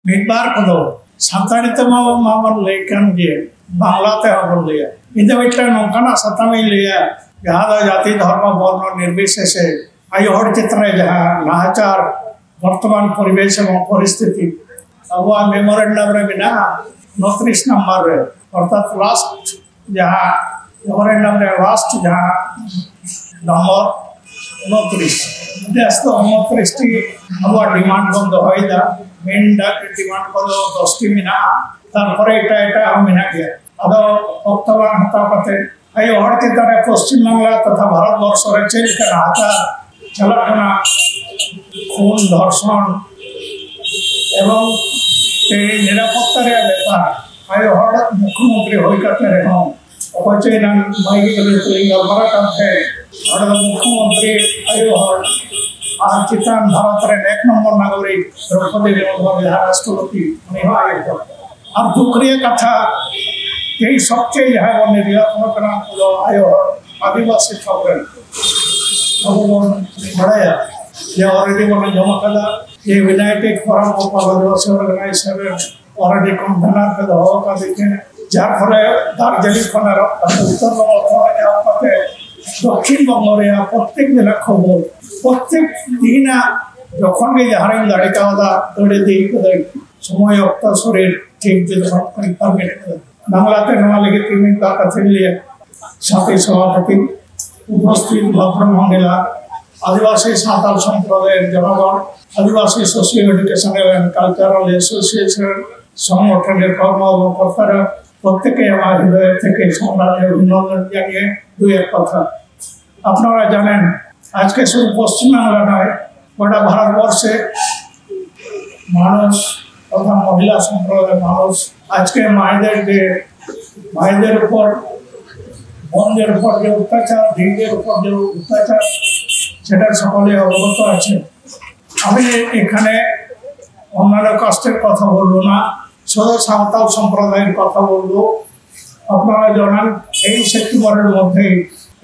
ᱢᱤᱫᱵᱟᱨ ᱠᱚᱫᱚ ᱥᱟᱱᱛᱟᱲᱤ ᱛᱮᱢᱟ ᱢᱟᱵᱚᱱ ᱞᱟᱹᱭ ᱠᱟᱱ ᱜᱮ, ᱵᱟᱝᱞᱟ ᱛᱮᱦᱚᱸ ᱵᱚᱱ ᱞᱟᱹᱭᱟ। ᱤᱧ ᱫᱚ ᱢᱤᱫᱴᱟᱝ ᱱᱚᱝᱠᱟᱱᱟᱜ ᱥᱟᱛᱟᱢᱤᱧ ᱞᱟᱹᱭᱟ ᱡᱟᱦᱟᱸ ᱫᱚ ᱡᱟᱹᱛᱤ ᱫᱷᱚᱨᱢᱚ ᱵᱚর্ণ ᱱᱤর্বিশেষে আয়ো হড় চিত্রে যাহা নাহাচার বর্তমান পরিবেশ এবং পরিস্থিতি আবহাওয়া মেমোরেন্ডাম রে মেনাগা 29 নম্বর রে অর্থাৎ লাস্ট যাহা মেমোরেন্ডাম রে লাস্ট যাহা নম্বর 29 দেশ তো 29টি আবহাওয়া ডিমান্ড বন্ধ হয়ে যা মেন ডিমান্ড বন্ধ 10টি মেনা তারপরে এটা মেনা গিয়া আদো বর্তমান হতা পাতে আয়ো হড় চিত্রে পশ্চিম বাংলা তথা ভারতবর্ষ রে চেলকা নাহাচার চালাকানা খুন ধর্ষণ এবং এই নিরাপত্তার ব্যাপার আয়ো হড় মুখ্যমন্ত্রী হইকাতে রেখম অপচয় নাম মাইগুলো তুই গলমারা কাছে হড় মুখ্যমন্ত্রী আয়ো হড় আর চিতান ভারতের 1 নম্বর নাগরিক দ্রৌপদী মুর্মু রাষ্ট্রপতি উনি হয় আর দুঃখের কথা এই সবচেয়ে যাহা নির্যাতন হলো আয়ো আদিবাসী সবরেন ভগবান বড়ায়া যে অলরেডি বলে জমা কাদা ये united forum of Adivasi organisation already convener के दो का देखे যার ফলে দার্জিলিং খনার উত্তর বঙ্গে দক্ষিণ বঙ্গরে প্রত্যেক জেলা খবর প্রত্যেক দিন যখন যাহার দাঁড়ি কাওয়া দৌড়ে দিয়ে সময় অক্ত শরীর ঠিক পারমিট বাংলাতে নেওয়া লেগে তিনি তার কাছে নিয়ে সাথে সভাপতি উপস্থিত ভদ্র মহিলা आदिवासी सावताल सम्प्रदायर जनगण Adivasi social educational and cultural association संगठনের কর্মকর্তারা প্রত্যেকে আমার হৃদয় থেকে সম্মানের অভিনন্দন জানিয়ে দুই এক কথা আপনারা জানেন আজকে শুধু পশ্চিমবাংলা নয় গোটা ভারতবর্ষে মানুষ তথা মহিলা সম্প্রদায়ের মানুষ আজকে মায়েদের উপর বোনদের উপর যে অত্যাচার দিদিদের উপর যে অত্যাচার সেটা সকলে অবগত আছে আমি এখানে অন্যান্য কাস্টের কথা বলবো না শুধু সাঁওতাল সম্প্রদায়ের কথা বলবো আপনারা জানেন এই সেপ্টেম্বরের মধ্যে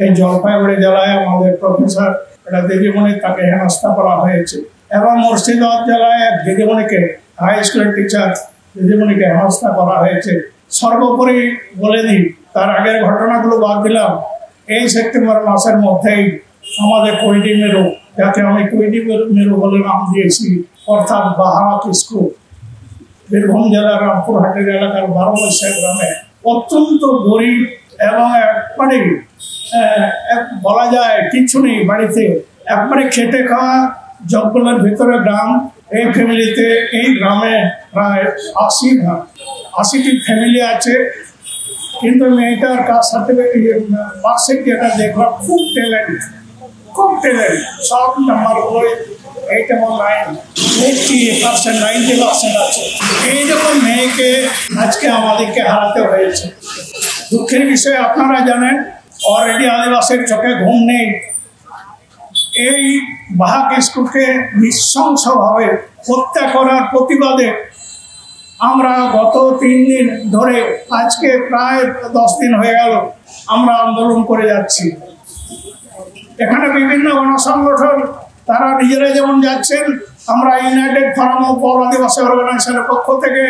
এই জলপাইগুড়ি জেলায় আমাদের প্রফেসর একটা দিদিমণি তাকে হেনস্থা করা হয়েছে এবং মুর্শিদাবাদ জেলায় এক দিদিমণিকে হাই স্কুলের টিচার দিদিমণিকে হেনস্থা করা হয়েছে সর্বোপরি বলে দিই তার আগের ঘটনাগুলো বাদ দিলাম এই সেপ্টেম্বর মাসের মধ্যেই আমাদের কৈডি মেরু যাকে আমি কৈডি মেরু বলে নাম দিয়েছি অর্থাৎ বাহামা কিসকু বীরভূম জেলার রামপুরহাটের এলাকার 12 বৈশাখ গ্রামে অত্যন্ত গরিব এবং একবারে বলা যায় কিছু নেই বাড়িতে একবারে খেটে খাওয়া জঙ্গলের ভিতরে গ্রাম এই ফ্যামিলিতে এই গ্রামে প্রায় 80টি ফ্যামিলি আছে কিন্তু মেয়েটার কাস্ট সার্টিফিকেট মার্কশিট যেটা দেখলাম খুব ট্যালেন্ট সব নাম্বার বই 8 এবং 90% আছে এইরকম মেয়েকে আজকে আমাদেরকে হারাতে হয়েছে দুঃখের বিষয় আপনারা জানেন অলরেডি আদিবাসীর চোখে ঘুম নেই এই বাহা কিস্কুকে নৃশংসভাবে হত্যা করার প্রতিবাদে আমরা গত 3 দিন ধরে আজকে প্রায় 10 দিন হয়ে গেল আমরা আন্দোলন করে যাচ্ছি এখানে বিভিন্ন গণসংগঠন তারা নিজেরা যেমন যাচ্ছেন আমরা ইউনাইটেড ফোরাম অফ আদিবাসী অর্গানাইজেশনের পক্ষ থেকে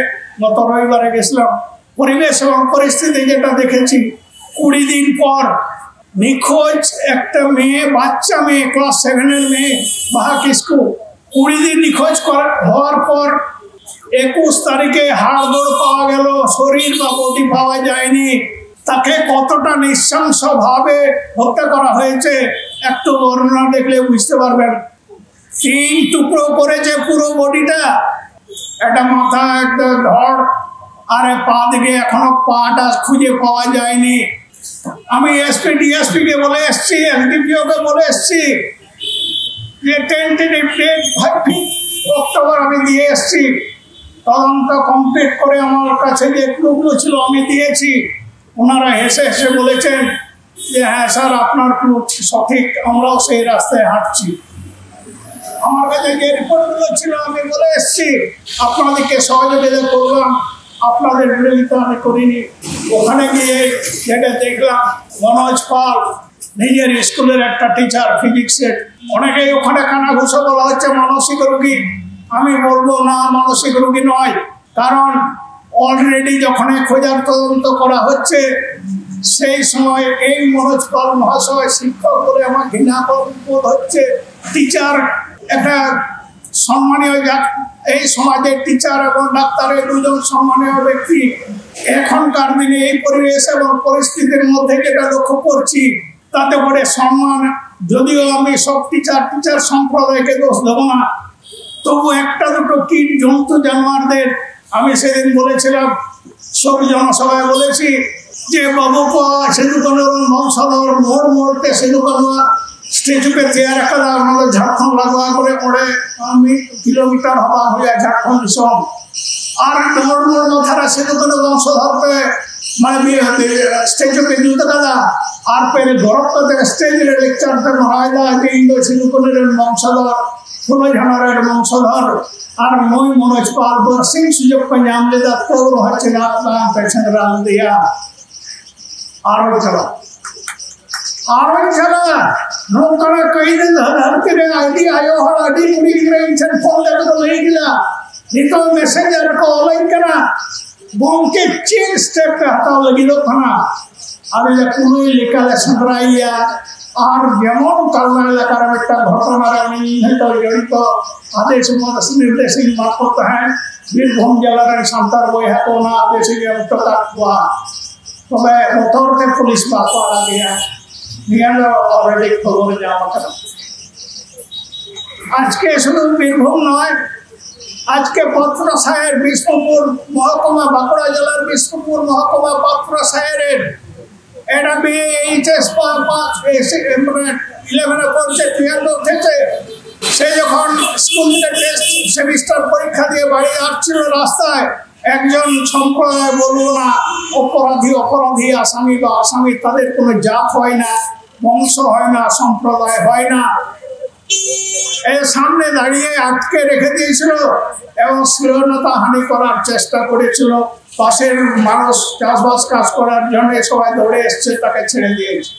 গত রবিবারে গেছিলাম পরিবেশ এবং পরিস্থিতি যেটা দেখেছি 20 দিন পর নিখোঁজ একটা মেয়ে বাচ্চা মেয়ে ক্লাস 7 এর মেয়ে বাহা কিসকু 20 দিন নিখোঁজ হওয়ার পর 21 তারিখে হাড়গোড় পাওয়া গেল শরীর বা বডি পাওয়া যায়নি তাকে কতটা নৃশংসভাবে হত্যা করা হয়েছে একটু বর্ণনা দেখলে বুঝতে পারবেন 3 টুকরো করেছে পুরো বডিটা একটা মাথা একটা ধড় আর পা দিকে এখনো পাটা খুঁজে পাওয়া যায়নি আমি এসপি ডিএসপি কে বলে এসেছি এসডিপিও কে বলে এসেছি যে টেন্টেটিভ ডেট 5 অক্টোবর আমি দিয়ে এসেছি তদন্ত কমপ্লিট করে আমার কাছে যে ক্লুগুলো ছিল আমি দিয়েছি ওনারা হেসে হেসে বলেছেন যে হ্যাঁ স্যার আপনার ক্লু সঠিক আমরাও সেই রাস্তায় হাঁটছি আমার কাছে যে রিপোর্টগুলো ছিল আমি বলে এসেছি আপনাদেরকে সহযোগিতা করলাম আপনাদের বিরোধিতা আমি করিনি ওখানে গিয়ে যেটা দেখলাম মনোজ পাল নিজের স্কুলের একটা টিচার ফিজিক্সের অনেকেই ওখানে কানাঘুষো বলা হচ্ছে মানসিক রোগী আমি বলবো না, মানসিক রোগী নয়, কারণ অলরেডি যখন খোঁজার তদন্ত করা হচ্ছে সেই সময় এই মনোজ পাল মহাশয় শিক্ষক বলে আমার ঘৃণা বোধ হচ্ছে। টিচার একটা সম্মানীয়, এই সমাজের টিচার এবং ডাক্তারের দুজন সম্মানীয় ব্যক্তি। এখনকার দিনে এই পরিবেশ এবং পরিস্থিতির মধ্যে যেটা লক্ষ্য করছি তাতে করে সম্মান, যদিও আমি সব টিচার সম্প্রদায়কে দোষ দেবো না, তবু একটা দুটো কীট জন্তু জানোয়ারদের আমি সেদিন বলেছিলাম, সব জনসভায় বলেছি যে বাবু সেতু কোনো বংশধর মোড় মোড়তে সেতু কোনো স্ট্যাচুকে চেয়ার রাখা আমাদের ঝাড়খণ্ড লাগোয়া করে পড়ে কিলোমিটার হওয়া হয়ে ঝাড়খণ্ড সব আর মোড় মোড় মাথারা সেতু কোনো বংশধরকে মানে স্ট্যাচুকে জুতে কাদা আর পেরে গরবটা থেকে স্টেজের লেকচারটা মহায়দা যে ইন্দো সিধু কোনের বংশধর ষোলো জানারের বংশধর আর মই মনোজ পাল বর্ষিং সুযোগ পাঞ্জাম লেদা তোর হচ্ছে না পেছনে রাম দিয়া আরো চলা নৌকারা কই ধরতে আইডি আयो হল আইডি কুড়ি ইনফেকশন ফোন লেগে তো লই গিলা নিতো মেসেঞ্জার को ऑनलाइन करा বংকে চেন স্টেপ पे हटाओ लगी दो खाना আর এটা পুরোই লেখালে সংগ্রাইয়া আর যেমন কালনা এলাকার একটা ঘটনার আমি জড়িত আদেশ নির্দেশ মারফত হ্যাঁ বীরভূম জেলার সান্তার বই হাতো না আদেশ হুआ তবে মোটরকে পুলিশ বাঁকা গিয়া অলরেডি খবর যাওয়া করা। আজকে শুধু বীরভূম নয়, আজকে পাত্রসায়ের বিষ্ণুপুর মহকুমা, বাঁকুড়া জেলার বিষ্ণুপুর মহকুমা পাত্রসায়ের এটা এইচএস 11 পড়ছে 93 থেকে সে যখন স্কুল থেকে টেস্ট সেমিস্টার পরীক্ষা দিয়ে বাড়ি আসছিল রাস্তায় একজন সম্প্রদায় বলবো না অপরাধী আসামি বা আসামি তাদের কোনো জাত হয় না, বংশ হয় না, সম্প্রদায় হয় না, এর সামনে দাঁড়িয়ে আটকে রেখে দিয়েছিল এবং শ্লীলতা হানি করার চেষ্টা করেছিল। পাশের মানুষ চাষবাস কাজ করার জন্য সবাই দৌড়ে এসছে, তাকে ছেড়ে দিয়েছে।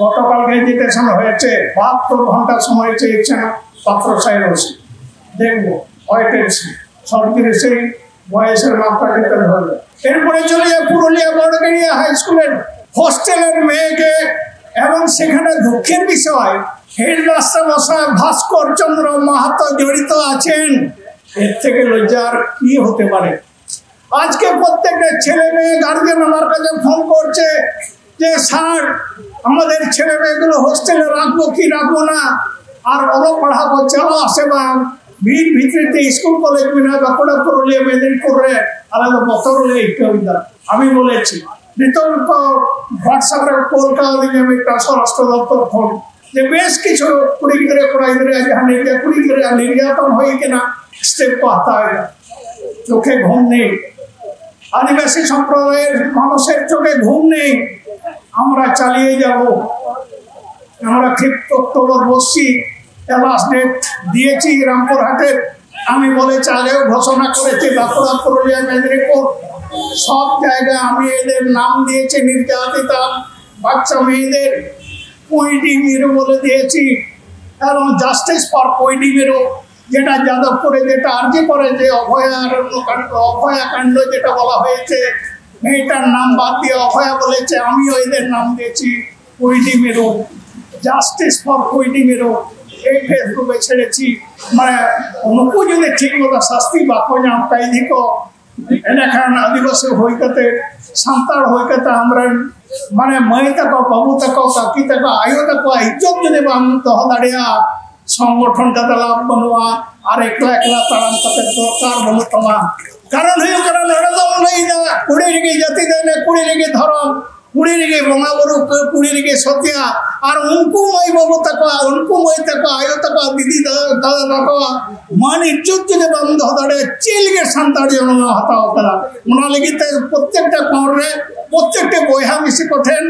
গতকালকে ডিটেনশন হয়েছে, 72 ঘন্টা সময় চেয়েছে না পাত্রসায়ের ওসি। দেখবো হয়েছে সরকারি সেই বয়সের মাপটা দিতে হবে। এরপরে চলে যায় পুরুলিয়া বড়গেরিয়া হাই স্কুলের হোস্টেলের মেয়েকে, এবং সেখানে দুঃখের বিষয় হেডমাস্টার মশাই ভাস্কর চন্দ্র মাহাতো জড়িত আছেন। এর থেকে লজ্জার কি হতে পারে? আজকে প্রত্যেকটা ছেলে মেয়ে গার্জেন আমার কাছে ফোন করছে যে স্যার আমাদের ছেলে মেয়েগুলো হোস্টেলে রাখবো কি রাখবো না, আর ওরা পড়াবো চলো আসে বা ভিতরে স্কুল কলেজ বিনা বাঁকুড়া পুরুলিয়া মেদিনীপুরে আলাদা বছর আমি বলেছি বিতর্ক হোয়াটসঅ্যাপে কলকাতা দিকে আমি একটা স্বরাষ্ট্র দপ্তর ফোন যে বেশ কিছু কুড়ি গিরে কোড়া গিরে কুড়ি গিরে নির্যাতন হয়ে কিনা স্টেপ পাতা হয় না, চোখে ঘুম নেই, আদিবাসী সম্প্রদায়ের মানুষের চোখে ঘুম নেই। আমরা চালিয়ে যাব, আমরা 5 অক্টোবর বসছি, লাস্ট ডেট দিয়েছি রামপুরহাটের। আমি বলেছি আগেও ঘোষণা করেছি বাঁকুড়া পুরুলিয়া মেদিনীপুর সব জায়গায় আমি এদের নাম দিয়েছি নির্যাতিতা বাচ্চা মেয়েদের কুইডি মিরু বলে দিয়েছি, এবং জাস্টিস ফর কুইডি মিরু যেটা যাদবপুরে যেটা আর্জি করে যে অভয়াকাণ্ড যেটা বলা হয়েছে মেয়েটার নাম বাদ দিয়ে অভয়া বলেছে, আমিও এদের নাম দিয়েছি কুইডি মিরু, জাস্টিস ফর কুইডি মিরু। এই ফেসবুকে ছেড়েছি, মানে উनको যদি ঠিক মতো শাস্তি বাকো যাম कैदी को এলাকার আদিবাসী হইতে সান্তাড় হইতে আমরা মানে মাই তাকো বাবু তাকো কাকি তাকো আয়ো তাকো ইজ্জত যদি বাম দহ দাঁড়িয়া সংগঠনটা লাভ বানুয়া আর একলা একলা তারাম তাকে দরকার বানুতমা। কারণ হয়ে কারণ এরকম নেই না কুড়ি রেগে জাতি দেয়, কুড়ি রেগে ধরম, কুড়ি রেগে বঙ্গা বড়ু, কুড়ি রেগে সতিয়া, আর উनको মাই বাবু তাকো উनको মাই তাকো আয়ো তাকো দিদি দাদা তাকো মান ইজ্জত যদি বাম দহ দাঁড়িয়ে চিলগে সান্তাড় জনমা হাতাও করা ওনা লাগি প্রত্যেকটা কোণে প্রত্যেকটা বইহা মিশি কঠেন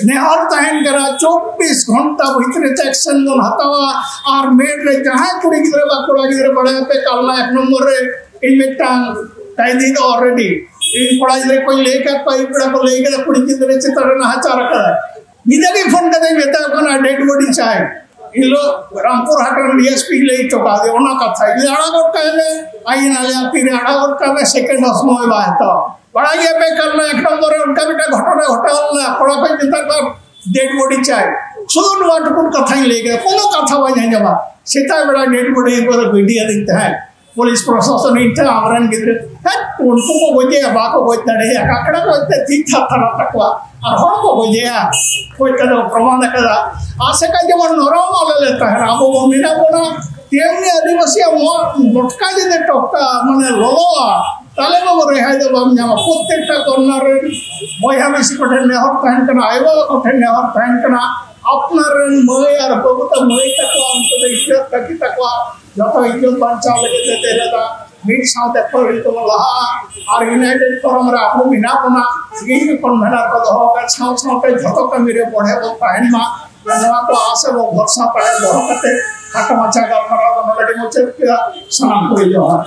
নেহার তাহেন করা 24 ঘন্টা ভিতরে অ্যাকশন জন হাতাওয়া। আর মেয়েরে যাহা কুড়ি গিরে বা কোড়া গিরে পড়াতে কালনা 1 নম্বরে এই মেটাং कैदी तो ऑलरेडी इन पढ़ा जिले कोई लेकर पाई पढ़ा को लेकर कुड़ी की तरह से तरह ना चारा करा निदा की फोन करते बेटा को ना डेड बॉडी चाहे इलो रामपुर हाटन डीएसपी ले चुका दे ओना कथा इले आड़ा गोट कहले आई नाले तीरे आड़ा गोट कहले सेकंड समय बात बड़ा ये पे करना एक नंबर उनका बेटा घटना घटावल पड़ा पे चिंता कर डेड बॉडी चाहे सुन वाट कुन कथा ही ले गए कोनो कथा वजह जमा सीता बड़ा डेड बॉडी पर वीडियो दिखता है पुलिस प्रशासन इनते आमरन गिद्रे है उनको को बोझे बाको बोझता रहे काकड़ा बोझते ठीक था थाना तकवा और हर को बोझे कोई कदम प्रमाण कदा आसे का जब नरम वाले लेता है अब वो मीना बोना तेमनी आदिवासी मोटका जे टोका माने लोलोआ ताले बाबू रेहाई दे बाम जामा प्रत्येकटा कॉर्नर बया बेसी कोठे नेहर तहन कना आइबा कोठे नेहर तहन कना अपनार मय और बबुता मय तकवा अंत दे इज्जत तकी तकवा जतो इज्जत बांचा लगे देते रहता मीट साथे पड़ी तो लहा और यूनाइटेड फोरम रे आपु बिना बना गिन कन्वेनर को दो का छाव छाव पे जतो का मेरे पढ़े वो तहन मा नवा को आसे वो भरसा पड़े दो कते खाट मचा गलमरा नलडी मोचे सलाम कोई जो